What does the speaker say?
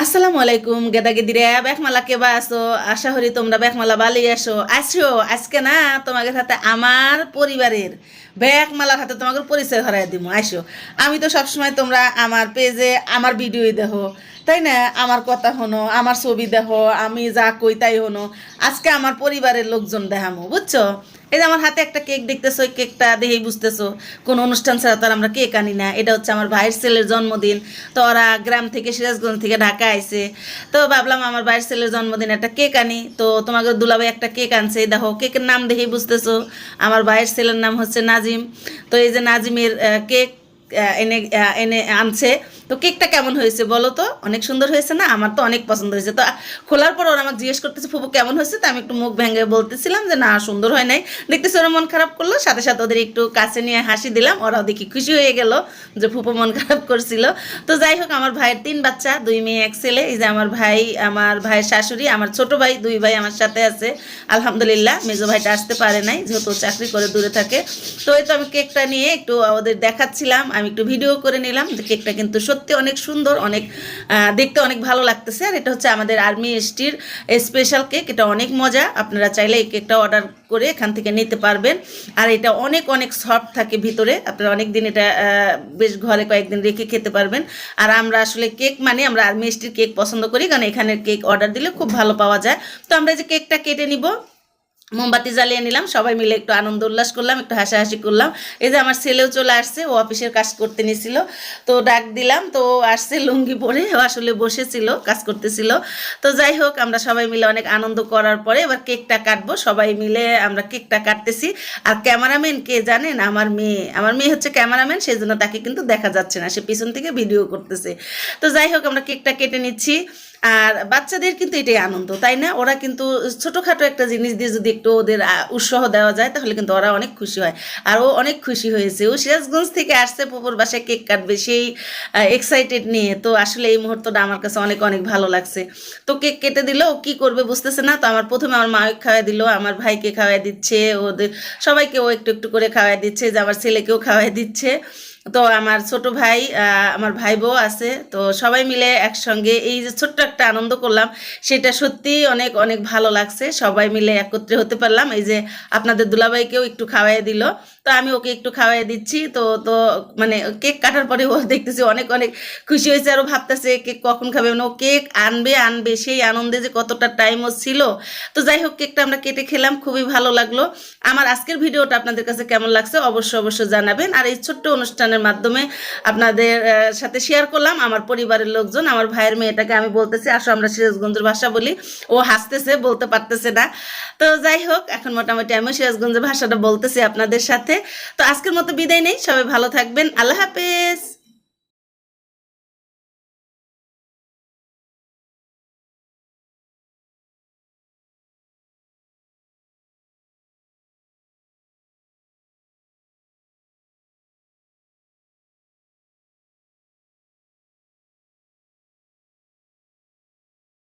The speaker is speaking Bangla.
আসসালামু আলাইকুম গেদা গেদিরে বেকমালা কেবা আসো আশা করি তোমরা বেকমালা বালি আসো আজকে না তোমাদের হাতে আমার পরিবারের বেকমালার হাতে তোমাদের পরিচয় হারাই দিব আসো। আমি তো সবসময় তোমরা আমার পেজে আমার ভিডিও দেখো, তাই না? আমার কথা হনো, আমার ছবি দেখো, আমি যা কই তাই হনো। আজকে আমার পরিবারের লোকজন দেখামো, বুঝছো? এই যে আমার হাতে একটা কেক দেখতেছো, এই কেকটা দেখেই বুঝতেছো কোন অনুষ্ঠান ছাড়া তো আর আমরা কেক আনি না। এটা হচ্ছে আমার ভাইয়ের ছেলের জন্মদিন। তো ওরা গ্রাম থেকে সিরাজগঞ্জ থেকে ঢাকা আইছে, তো ভাবলাম আমার ভাইয়ের ছেলের জন্মদিন একটা কেক আনি। তো তোমাকে দুলাভাই একটা কেক আনছে, এই দেখো কেকের নাম দেখেই বুঝতেছো আমার ভাইয়ের ছেলের নাম হচ্ছে নাজিম। তো এই যে নাজিমের কেক এনে এনে আনছে। তো কেকটা কেমন হয়েছে বলো তো? অনেক সুন্দর হয়েছে না? আমার তো অনেক পছন্দ হয়েছে। তো খোলার পর ওরা আমাকে জিজ্ঞেস করতেছে ফুপু কেমন হয়েছে, তো আমি একটু মুখ ভেঙে বলতেছিলাম যে না সুন্দর হয় নাই। দেখতেছি ওরা মন খারাপ করলো, সাথে সাথে ওদের একটু কাছে নিয়ে হাসি দিলাম, ওরাও দেখি খুশি হয়ে গেল যে ফুপু মন খারাপ করছিল। তো যাই হোক, আমার ভাইয়ের 3 বাচ্চা, 2 মেয়ে 1 ছেলে। এই যে আমার ভাই, আমার ভাইয়ের শাশুড়ি, আমার ছোট ভাই, 2 ভাই আমার সাথে আছে আলহামদুলিল্লাহ। মেজো ভাইটা আসতে পারে নাই যেহেতু চাকরি করে দূরে থাকে। তো এই তো আমি কেকটা নিয়ে একটু ওদের দেখাচ্ছিলাম, আমি একটু ভিডিও করে নিলাম। কেকটা কিন্তু সত্যি অনেক সুন্দর, অনেক দেখতে অনেক ভালো লাগতেছে। আর এটা হচ্ছে আমাদের আর্মি এসটির স্পেশাল কেক, এটা অনেক মজা। আপনারা চাইলে এই কেকটা অর্ডার করে এখান থেকে নিতে পারবেন। আর এটা অনেক অনেক সফট থাকে ভিতরে, আপনারা অনেক দিন এটা বেশ ঘরে কয়েকদিন রেখে খেতে পারবেন। আর আমরা আসলে কেক মানে আমরা আর্মি এসটির কেক পছন্দ করি, কারণ এখানের কেক অর্ডার দিলে খুব ভালো পাওয়া যায়। তো আমরা যে কেকটা কেটে নিব, মোমবাতি জ্বালিয়ে নিলাম, সবাই মিলে একটু আনন্দ উল্লাস করলাম, একটু হাসাহাসি করলাম। এই যে আমার ছেলেও চলে আসছে, ও অফিসের কাজ করতে নিয়েছিল, তো ডাক দিলাম, তো আসছে লুঙ্গি পরে, ও আসলে বসেছিল কাজ করতেছিল। তো যাই হোক, আমরা সবাই মিলে অনেক আনন্দ করার পরে এবার কেকটা কাটবো, সবাই মিলে আমরা কেকটা কাটতেছি। আর ক্যামেরাম্যান কে জানেন? আমার মেয়ে হচ্ছে ক্যামেরাম্যান, সেই জন্য তাকে কিন্তু দেখা যাচ্ছে না, সে পিছন থেকে ভিডিও করতেছে। তো যাই হোক, আমরা কেকটা কেটে নিচ্ছি। আর বাচ্চাদের কিন্তু এটাই আনন্দ, তাই না? ওরা কিন্তু ছোটোখাটো একটা জিনিস দিয়ে যদি একটু ওদের উৎসাহ দেওয়া যায় তাহলে কিন্তু ওরা অনেক খুশি হয়। আর ও অনেক খুশি হয়েছে, ও সিরাজগঞ্জ থেকে আসছে পুকুর বাসায় কেক কাটবে, সেই এক্সাইটেড নিয়ে। তো আসলে এই মুহূর্তটা আমার কাছে অনেক অনেক ভালো লাগছে। তো কেক কেটে দিল, ও কী করবে বুঝতেছে না। তো প্রথমে আমার মা খাওয়াই দিল, আমার ভাইকে খাওয়াই দিচ্ছে, ওদের সবাইকে ও একটু একটু করে খাওয়াই দিচ্ছে, যে আমার ছেলেকেও খাওয়াই দিচ্ছে। তো আমার ছোট ভাই, আমার ভাই বউ আছে, তো সবাই মিলে একসঙ্গে এই যে ছোট্ট একটা আনন্দ করলাম, সেটা সত্যি অনেক অনেক ভালো লাগছে। সবাই মিলে একত্রে হতে পারলাম। এই যে আপনাদের দুলাভাইকেও একটু খাওয়াই দিল, তো আমি ওকে একটু খাওয়াই দিচ্ছি। তো তো মানে কেক কাটার পরে ও দেখতেছি অনেক অনেক খুশি হয়েছে, আরও ভাবতেছে কেক কখন খাবে, মানে ও কেক আনবে আনবে, সেই আনন্দে যে কতটা টাইমও ছিল। তো যাই হোক, কেকটা আমরা কেটে খেলাম, খুবই ভালো লাগলো। আমার আজকের ভিডিওটা আপনাদের কাছে কেমন লাগছে অবশ্যই অবশ্যই জানাবেন। আর এই ছোট্ট অনুষ্ঠানের মাধ্যমে আপনাদের সাথে শেয়ার করলাম আমার পরিবারের লোকজন। আমার ভাইয়ের মেয়েটাকে আমি বলতেছি আসো আমরা সিরাজগঞ্জের ভাষা বলি, ও হাসতেছে, বলতে পারতেছে না। তো যাই হোক, এখন মোটামুটি আমি সিরাজগঞ্জের ভাষাটা বলতেছি আপনাদের সাথে। তো আজকের মতো বিদায় নেই, সবাই ভালো থাকবেন, আল্লাহ হাফেজ।